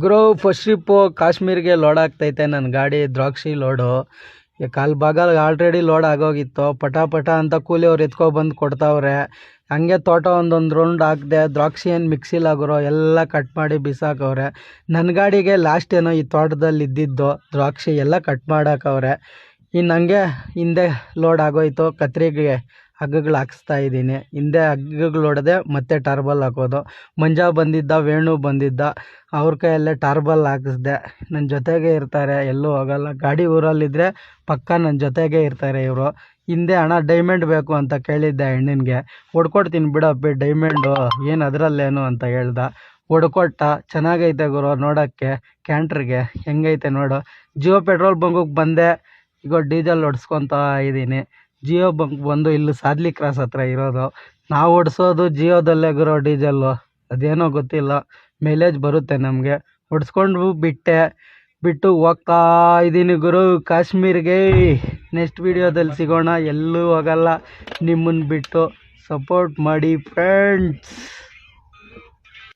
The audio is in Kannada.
ಗುರು ಫಸ್ಟ್ ಟ್ರಿಪ್ಪು ಕಾಶ್ಮೀರ್ಗೆ ಲೋಡ್ ಆಗ್ತೈತೆ ನನ್ನ ಗಾಡಿ ದ್ರಾಕ್ಷಿ ಲೋಡು. ಕಾಲು ಭಾಗ ಆಲ್ರೆಡಿ ಲೋಡ್ ಆಗೋಗಿತ್ತು. ಪಟ ಪಟ ಅಂತ ಕೂಲಿಯವ್ರು ಎತ್ಕೊಬಂದು ಕೊಡ್ತಾವ್ರೆ. ಹಂಗೆ ತೋಟ ಒಂದೊಂದು ರೌಂಡ್ ಹಾಕಿದೆ. ದ್ರಾಕ್ಷಿ ಏನು ಮಿಕ್ಸಿಲ್ಲ ಗುರು, ಎಲ್ಲ ಕಟ್ ಮಾಡಿ ಬಿಸಾಕವ್ರೆ. ನನ್ನ ಗಾಡಿಗೆ ಲಾಸ್ಟ್ ಏನೋ ಈ ತೋಟದಲ್ಲಿ ಇದ್ದಿದ್ದು ದ್ರಾಕ್ಷಿ ಎಲ್ಲ ಕಟ್ ಮಾಡಾಕವ್ರೆ. ಇನ್ನು ಹಂಗೆ ಹಿಂದೆ ಲೋಡ್ ಆಗೋಯ್ತು. ಕತ್ರಿಗೆ ಹಗ್ಗಗಳು ಹಾಕಿಸ್ತಾ ಇದ್ದೀನಿ. ಹಿಂದೆ ಹಗ್ಗಗಳು ಹೊಡೆದೆ ಮತ್ತೆ ಟಾರ್ಬಲ್ ಹಾಕೋದು. ಮಂಜ ಬಂದಿದ್ದ, ವೇಣು ಬಂದಿದ್ದ, ಅವ್ರ ಕೈಯಲ್ಲೇ ಟಾರ್ಬಲ್ ಹಾಕಿಸ್ದೆ. ನನ್ನ ಜೊತೆಗೆ ಇರ್ತಾರೆ, ಎಲ್ಲೂ ಹೋಗಲ್ಲ. ಗಾಡಿ ಊರಲ್ಲಿದ್ದರೆ ಪಕ್ಕ ನನ್ನ ಜೊತೆಗೆ ಇರ್ತಾರೆ ಇವರು. ಹಿಂದೆ ಅಣ್ಣ ಡೈಮಂಡ್ ಬೇಕು ಅಂತ ಕೇಳಿದ್ದೆ ಹೆಣ್ಣಿನಿಗೆ. ಹೊಡ್ಕೊಡ್ತೀನಿ ಬಿಡಪ್ಪಿ ಡೈಮಂಡು, ಏನು ಅದರಲ್ಲೇನು ಅಂತ ಹೇಳ್ದ. ಹೊಡ್ಕೊಟ್ಟ. ಚೆನ್ನಾಗೈತೆ ಗುರು ನೋಡೋಕ್ಕೆ. ಕ್ಯಾಂಟ್ರಿಗೆ ಹೆಂಗೈತೆ ನೋಡು. ಜಿಯೋ ಪೆಟ್ರೋಲ್ ಬಂಕಿಗೆ ಬಂದೆ. ಈಗ ಡೀಸೆಲ್ ಹೊಡ್ಸ್ಕೊತಾ ಇದ್ದೀನಿ. ಜಿಯೋ ಬಂಕ್ ಬಂದು ಇಲ್ಲಿ ಸಾದ್ಲಿ ಕ್ರಾಸ್ ಹತ್ರ ಇರೋದು. ನಾವು ಹೊಡ್ಸೋದು ಜಿಯೋದಲ್ಲೇ ಗುರು ಡೀಸೆಲ್ಲು. ಅದೇನೋ ಗೊತ್ತಿಲ್ಲ, ಮೈಲೇಜ್ ಬರುತ್ತೆ ನಮಗೆ. ಹೊಡ್ಸ್ಕೊಂಡು ಬಿಟ್ಟು ಹೋಗ್ತಾ ಇದ್ದೀನಿ ಗುರು ಕಾಶ್ಮೀರ್ಗೆ. ನೆಕ್ಸ್ಟ್ ವೀಡಿಯೋದಲ್ಲಿ ಸಿಗೋಣ. ಎಲ್ಲೂ ಹೋಗಲ್ಲ ನಿಮ್ಮನ್ನು ಬಿಟ್ಟು. ಸಪೋರ್ಟ್ ಮಾಡಿ ಫ್ರೆಂಡ್ಸ್.